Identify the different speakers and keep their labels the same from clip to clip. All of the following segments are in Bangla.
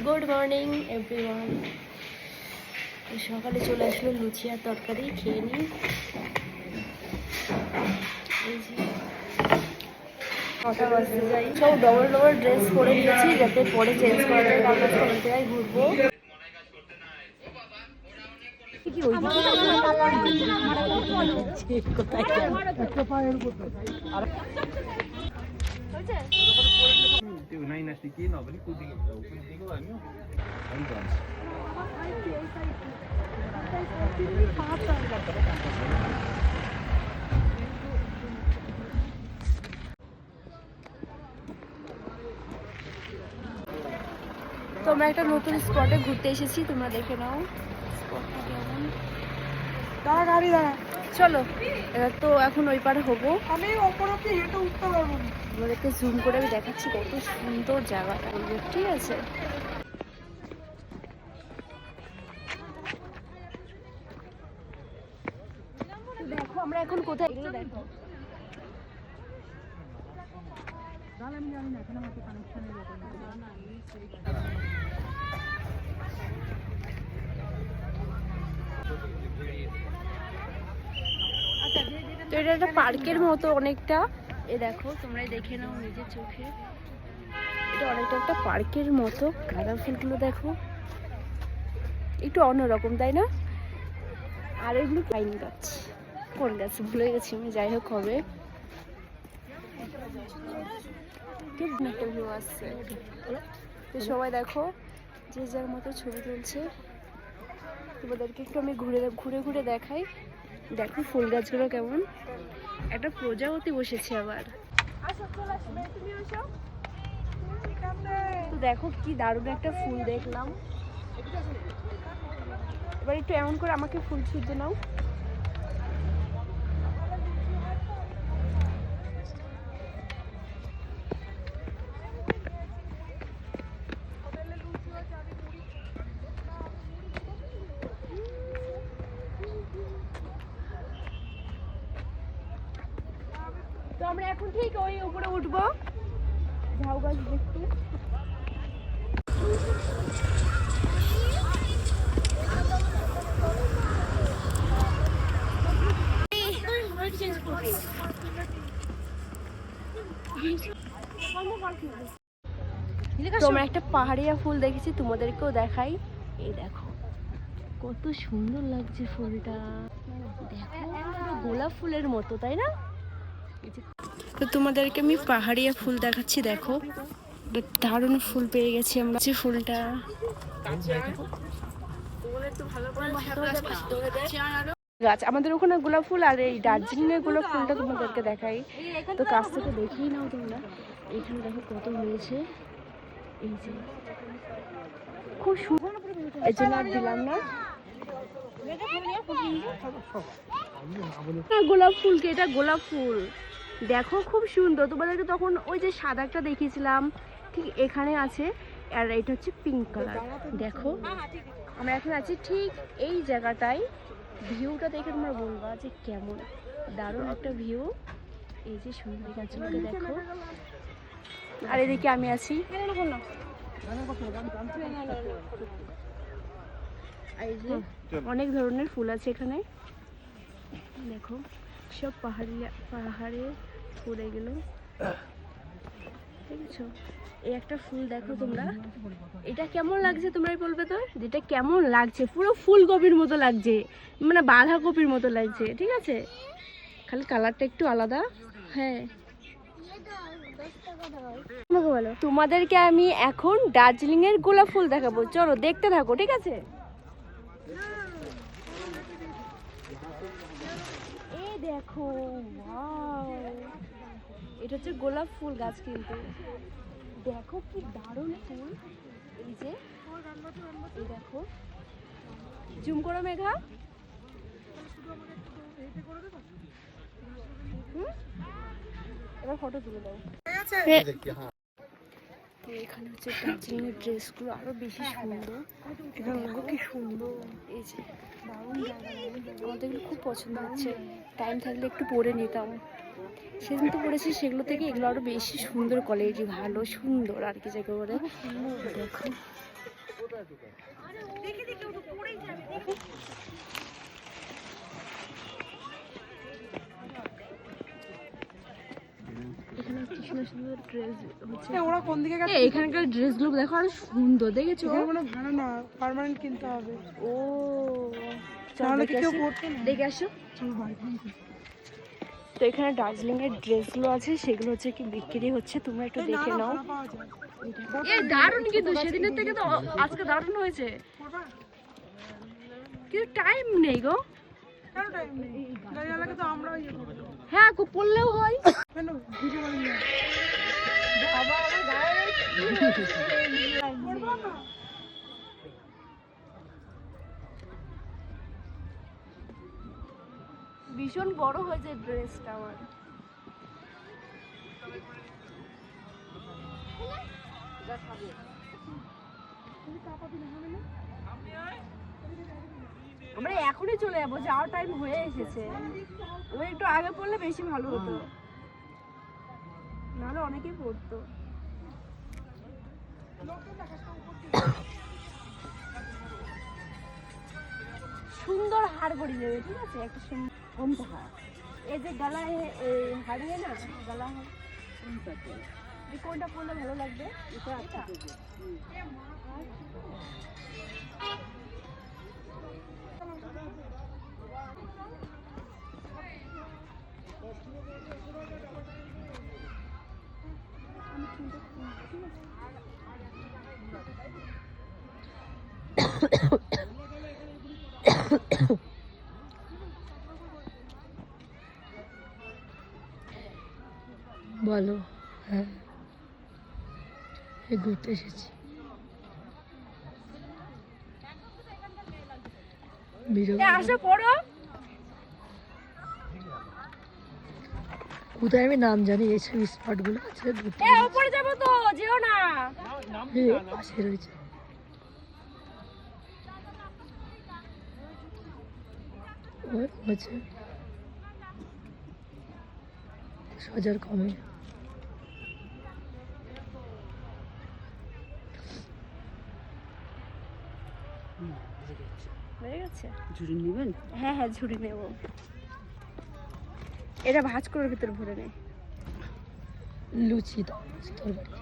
Speaker 1: Good morning everyone. সকালে চলে আসলো লুচি আর তরকারি, খেয়ে নিই। কটা বাজতে যাই, সব ডবল ডবল ড্রেস পরে নিয়েছি যাতে পরে চেঞ্জ করা যায়। কারণ আজকে অনেক জায়গায় ঘুরবো। তো আমরা একটা নতুন স্পটে ঘুরতে এসেছি, তোমরা দেখে নাও স্পটটা কেমন।
Speaker 2: দাঁড়া গাড়ি দাঁড়া,
Speaker 1: চলো এবার তো এখন ওই পারে হবো।
Speaker 2: আমি ওপরে কি হেঁটে উঠতে পারবো না।
Speaker 1: তোমাদেরকে জুম করে আমি দেখাচ্ছি কত সুন্দর জায়গাটা, ঠিক আছে? দেখো আমরা এখন কোথায়, দেখো
Speaker 2: আমি জানি না এখানে আমাকে কানেকশনের ব্যাপার না।
Speaker 1: তো এটা একটা পার্কের মতো অনেকটা। এ দেখো তোমরাই দেখে নাও নিজের চোখে, এটা অনেকটা একটা পার্কের মতো। গাঁদা ফুলগুলো দেখো, একটু অন্যরকম তাই না? আর এগুলো পাইন গাছ, কোন গাছ ভুলে গেছি আমি, যাই হোক হবে। ভিউ আসছে, তো সবাই দেখো যে যার মতো ছবি তুলছে। তোমাদেরকে একটু আমি ঘুরে ঘুরে ঘুরে দেখাই। দেখো ফুল গাছগুলো কেমন, একটা প্রজাপতি বসেছে আবার। তো দেখো কি দারুণ একটা ফুল দেখলাম। এবার একটু এমন করে আমাকে ফুল ছুঁতে নাও। তো আমরা এখন ঠিক ওই উপরে উঠবো ঝাউ গাছ দেখতে। তোমরা একটা পাহাড়িয়া ফুল দেখেছি, তোমাদেরকেও দেখাই। এই দেখো কত সুন্দর লাগছে ফুলটা, দেখো গোলাপ ফুলের মতো তাই না? তো তোমাদেরকে আমি পাহাড়িয়া ফুল দেখাচ্ছি, দেখো দারুণ ফুল পেয়ে গেছি আমরা। ফুলটা গাছ আমাদের ওখানে গোলাপ ফুল, আর এই দার্জিলিং এর গোলাপ ফুলটা তোমাদেরকে দেখাই। তো কাছ থেকে দেখেই নাও তোমরা, এখানে দেখো কত হয়েছে। এই যে খুব সুন্দর, এই জন্য আর দিলাম না। গোলাপ ফুলকে, এটা গোলাপ ফুল দেখো খুব সুন্দর। তোমাদেরকে তখন ওই যে সাদাটা দেখিয়েছিলাম, ঠিক এখানে আছে। আর এটা হচ্ছে পিঙ্ক কালার। দেখো আমরা এখন আছি ঠিক এই জায়গাটায়। ভিউটা দেখে তোমরা বলবা যে কেমন দারুণ একটা ভিউ। এই যে সুন্দর গাছগুলো দেখো, আর এদিকে আমি আছি। এই যে অনেক ধরনের ফুল আছে এখানে, দেখো সব পাহাড়ে ফুল এগুলো দেখেছো। এই একটা ফুল দেখো তোমরা, এটা কেমন লাগছে তোমরাই বলবে তো, যেটা কেমন লাগছে। পুরো ফুলকপির মতো লাগছে, মানে বাঁধাকপির মতো লাগছে, ঠিক আছে? খালি কালারটা একটু আলাদা। হ্যাঁ বলো, তোমাদেরকে আমি এখন দার্জিলিং এর গোলাপ ফুল দেখাবো, চলো দেখতে থাকো, ঠিক আছে? এই দেখো এটা হচ্ছে গোলাপ ফুল গাছ, কিন্তু দেখো কি দারুণ ফুল। এই যে দেখো, জুম করো মেঘা। এবার ফটো তুলে দাও। তো এখানে হচ্ছে দার্জিলিং এর ড্রেসগুলো আরো বেশি সুন্দর, দেখো কি সুন্দর। এই যে আমাদের এগুলো খুব পছন্দ হচ্ছে, টাইম থাকলে একটু পরে নিতাম। সেদিন তো পড়েছি, সেগুলো থেকে এগুলো আরো বেশি সুন্দর, কোয়ালিটি ভালো, সুন্দর আর কি যাকে বলে। দেখো এখানে কি সুন্দর সুন্দর ড্রেস হচ্ছে।
Speaker 2: ওরা কোন দিকে গেছে?
Speaker 1: এখানকার ড্রেসগুলো দেখো আর সুন্দর, দেখেছো?
Speaker 2: এখানে কোনো ভাড়া না, পার্মানেন্ট কিনতে হবে।
Speaker 1: ও
Speaker 2: তাহলে কি কেউ পড়তো না?
Speaker 1: দেখে আসো।
Speaker 2: চলো বাড়ি।
Speaker 1: তো এখানে দার্জিলিং এর ড্রেসগুলো আছে, সেগুলো হচ্ছে কি বিক্রি হচ্ছে, তোমরা একটু দেখে নাও। এ দারুণ, কিন্তু সেদিনের থেকে তো আজকে দারুণ হয়েছে, কিন্তু টাইম নেই গো। হ্যাঁ, খুব পড়লেও হয়। ভীষণ বড় হয়েছে ড্রেসটা আমার। আমরা এখনই চলে যাবো, যাওয়ার টাইম হয়ে এসেছে। আমরা একটু আগে পড়লে বেশি ভালো হতো, নাহলে অনেকেই পড়তো। সুন্দর হার পড়ে যাবে, ঠিক আছে? একটা সুন্দর হার, এই যে গলায় হারিয়ে না, গলা কোনটা পরলে ভালো লাগবে?
Speaker 3: বলো। হ্যাঁ, ঘুরতে এসেছি।
Speaker 1: আসো পড়ো।
Speaker 3: কোথায় আমি নাম জানি, এইসব স্পট গুলো আছে।
Speaker 1: উপরে যাবো তো, যেও না।
Speaker 3: পাশে রয়েছে। হাজার কমে।
Speaker 2: ঝুড়ি নেবেন?
Speaker 1: হ্যাঁ হ্যাঁ, ঝুড়ি নেব। এটা ভাঁজ করে ভিতরে ভরে নে।
Speaker 3: লুচি দাও, তরকারি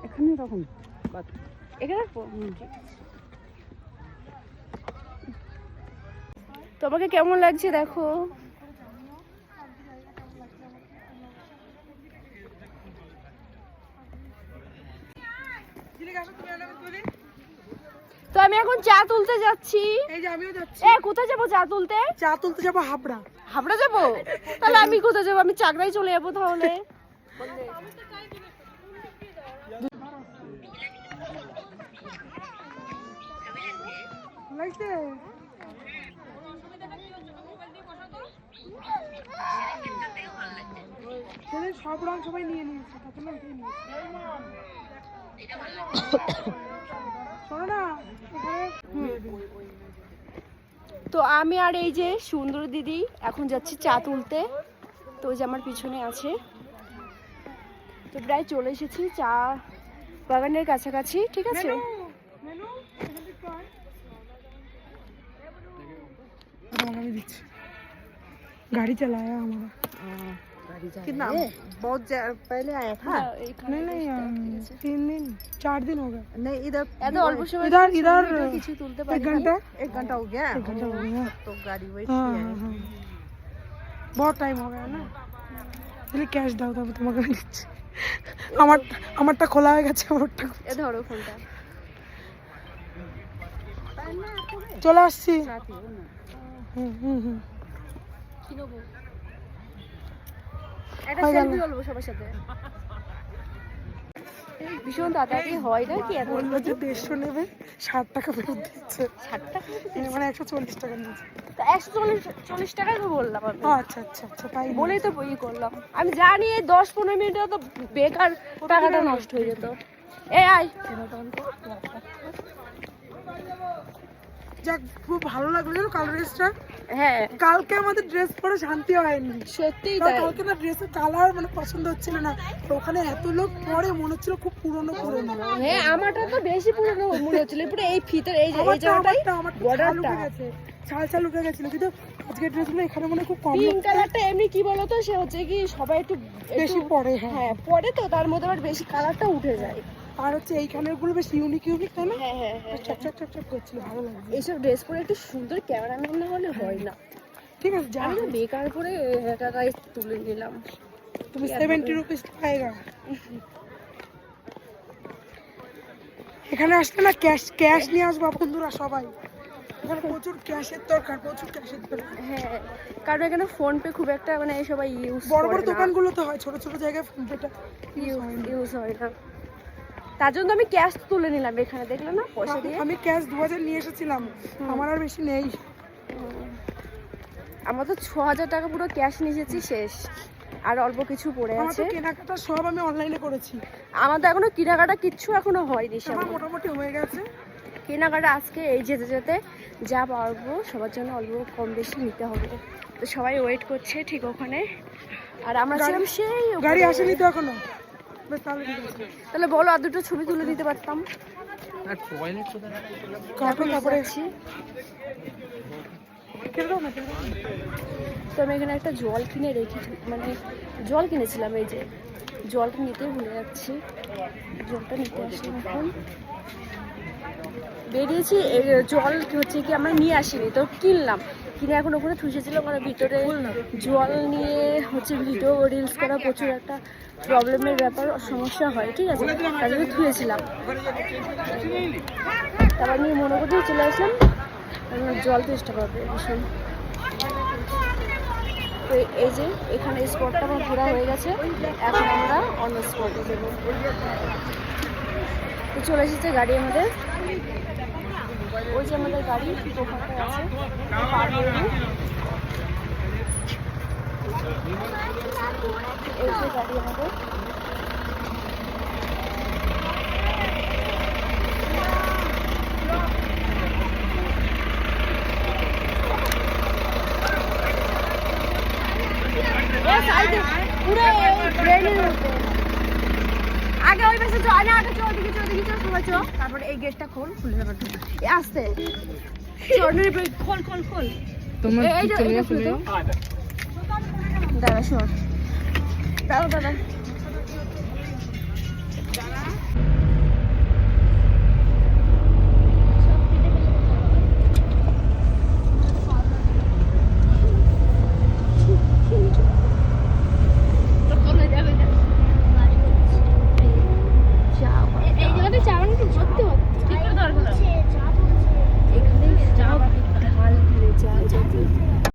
Speaker 2: এখানে তখন
Speaker 1: এখানে রাখবো। তোমাকে কেমন লাগছে দেখো। তো আমি এখন চা তুলতে যাচ্ছি।
Speaker 2: এই যে আমিও যাচ্ছি।
Speaker 1: কোথায় যাবো চা তুলতে?
Speaker 2: চা তুলতে যাবো হাবড়া।
Speaker 1: হাবড়া যাবো? তাহলে আমি কোথায় যাবো? আমি চাকরাই চলে যাবো তাহলে।
Speaker 2: লাগছে সেদিন সব রং সবাই নিয়ে নিয়েছে, তাতে না উঠে নিয়েছে। শোনো না,
Speaker 1: তো আমি আর এই যে সুন্দর দিদি এখন যাচ্ছি চা তুলতে। তো ওই যে আমার পিছনে আছে। তো প্রায় চলে এসেছি চা বাগানের কাছাকাছি, ঠিক আছে?
Speaker 2: আমি দিচ্ছি। गाड़ी चलाया हमारा। कितना बहुत पहले आया था? नहीं नहीं 3 दिन 4 दिन हो गए। नहीं इधर
Speaker 1: এত অল্প সময়
Speaker 2: इधर
Speaker 1: কিছু তুলতে
Speaker 2: 1
Speaker 1: পারি না।
Speaker 2: घंटा।
Speaker 4: 1 घंटा हो गया।
Speaker 2: 1 घंटा हो गया
Speaker 4: तो गाड़ी वेट
Speaker 2: हाँ
Speaker 4: किया है।
Speaker 2: हाँ बहुत टाइम हो गया ना। তাহলে ক্যাশ দাও, তবে তোমাকে আমি দিচ্ছি। আমারটা খোলা হয়ে গেছে, আমারটা
Speaker 1: এ ধরো ফোনটা।
Speaker 2: চলে আসছি। হুম হুম হুম
Speaker 1: কি নেবো? একটা
Speaker 2: হয়ে গেল।
Speaker 1: সেলফি তুলবো সবার সাথে। ভীষণ তাড়াতাড়ি হয় না কি? এত
Speaker 2: বললো যে 150 নেবে, 60 টাকা ফেরত দিচ্ছে।
Speaker 1: 60 টাকা?
Speaker 2: মানে 140 টাকা নিয়েছে।
Speaker 1: তো 140 টাকাই তো বললাম আমি।
Speaker 2: আচ্ছা আচ্ছা আচ্ছা, তাই
Speaker 1: বলেই তো বই করলাম। আমি জানি এই 10-15 মিনিটে তো বেকার টাকাটা নষ্ট হয়ে যেত। এই আয়
Speaker 2: যাক খুব ভালো লাগলো জানো কালার ড্রেসটা।
Speaker 1: হ্যাঁ
Speaker 2: কালকে আমাদের ড্রেস পরে শান্তি হয়নি,
Speaker 1: সত্যিই
Speaker 2: কারণ
Speaker 1: তাই।
Speaker 2: কালকে না ড্রেসের কালার মানে পছন্দ হচ্ছিল না, তো ওখানে এত লোক পরে মনে হচ্ছিল খুব পুরনো পুরনো।
Speaker 1: হ্যাঁ আমারটা তো বেশি পুরনো মনে হচ্ছিল, পুরো এই ফিতের এই যে এই
Speaker 2: আমারটা
Speaker 1: জায়গাটাই
Speaker 2: আমার
Speaker 1: বর্ডারটা।
Speaker 2: ছাল ছাল উঠে গেছিল, কিন্তু আজকের ড্রেসগুলো এখানে মনে হয় খুব কম
Speaker 1: পিঙ্ক
Speaker 2: লোক
Speaker 1: কালারটা এমনি কি বলতো, সে হচ্ছে কি সবাই একটু
Speaker 2: বেশি পরে। হ্যাঁ
Speaker 1: হ্যাঁ পরে তো তার মধ্যে আবার বেশি কালারটা উঠে যায়।
Speaker 2: আর হচ্ছে এইখানের গুলো বেশ ইউনিক ইউনিক তাই না,
Speaker 1: হ্যাঁ হ্যাঁ হ্যাঁ
Speaker 2: চক চক চক চক করছিল, ভালো লাগছে।
Speaker 1: এইসব ড্রেস পরে একটু সুন্দর ক্যামেরাম্যান না হলে হয় না।
Speaker 2: ঠিক আছে যা,
Speaker 1: আমি তো বেকার করে টাকায় তুলে নিলাম।
Speaker 2: তুমি 70 রুপিস পাएगा। এখানে আসলে না ক্যাশ ক্যাশ নিয়ে আসবা বন্ধুরা সবাই, এখানে প্রচুর ক্যাশের দরকার, প্রচুর ক্যাশের দরকার।
Speaker 1: হ্যাঁ কারণ এখানে ফোন পে খুব একটা মানে সবাই ইউজ
Speaker 2: বড়
Speaker 1: করে
Speaker 2: বড়
Speaker 1: না,
Speaker 2: দোকানগুলো তো হয়, ছোট ছোট জায়গায় ফোন পেটা
Speaker 1: ইউজ হয় না। তার জন্য আমি ক্যাশ তুলে নিলাম এখানে, দেখলে না পয়সা দিয়ে।
Speaker 2: আমি ক্যাশ 2000 নিয়ে এসেছিলাম, আমার আর বেশি নেই।
Speaker 1: আমরা তো 6000 টাকা পুরো ক্যাশ নিয়ে এসেছি, শেষ আর অল্প কিছু পড়ে
Speaker 2: আমার
Speaker 1: আছে।
Speaker 2: তো কেনাকাটা সব আমি অনলাইনে করেছি,
Speaker 1: আমার তো এখনো কেনাকাটা কিচ্ছু এখনো হয়নি।
Speaker 2: আমার মোটামুটি হয়ে গেছে।
Speaker 1: কেনাকাটা আজকে এই যেতে যেতে যা পারবো সবার জন্য অল্প কম বেশি নিতে হবে, তো সবাই ওয়েট করছে ঠিক ওখানে। আর আমরা ছিলাম সেই ওপরে।
Speaker 2: গাড়ি আসেনি তো এখনো, বেশ তাহলে ঠিক আছে।
Speaker 1: তাহলে বলো আর দুটো ছবি তুলে দিতে পারতাম।
Speaker 2: তারপরে
Speaker 1: যাচ্ছি।
Speaker 2: কেটে দাও না, কেটে দাও না।
Speaker 1: তো আমি এখানে একটা জল কিনে রেখেছি, মানে জল কিনেছিলাম, এই যে জলটা নিতে ভুলে যাচ্ছি, জলটা নিতে আসলাম এখন। বেরিয়েছি এই জল হচ্ছে কি আমরা নিয়ে আসিনি, তো কিনলাম, কিনে এখন ওখানে থুসেছিলাম, মানে ভিতরে জল নিয়ে হচ্ছে ভিডিও রিলস করা প্রচুর একটা প্রবলেমের ব্যাপার, সমস্যা হয়, ঠিক আছে, তার জন্য থুয়েছিলাম। তারপর নিয়ে মনে করতে চলে আসলাম, জল চেষ্টা করবে ভীষণ। তো এই যে এখানে স্পটটা আমার ঘোরা হয়ে গেছে, এখন আমরা অন্য স্পটে যাবো। তো চলে এসেছে গাড়ি আমাদের, ওই যে আমাদের গাড়ি ওখানটায় আছে, পার হয়ে যাবো। এই যে গাড়ি আমাদের, পুরো ব্রেনের মধ্যে। আগে ওই পাশে চল, না আগে চল, দিকে চল, দিকে চল, সবাই চল। তারপরে এই গেটটা খোল, খুলে দেবে আসতে চড়নের খোল খোল খোল। এই যে দাঁড়া সর, দাঁড়া দাঁড়া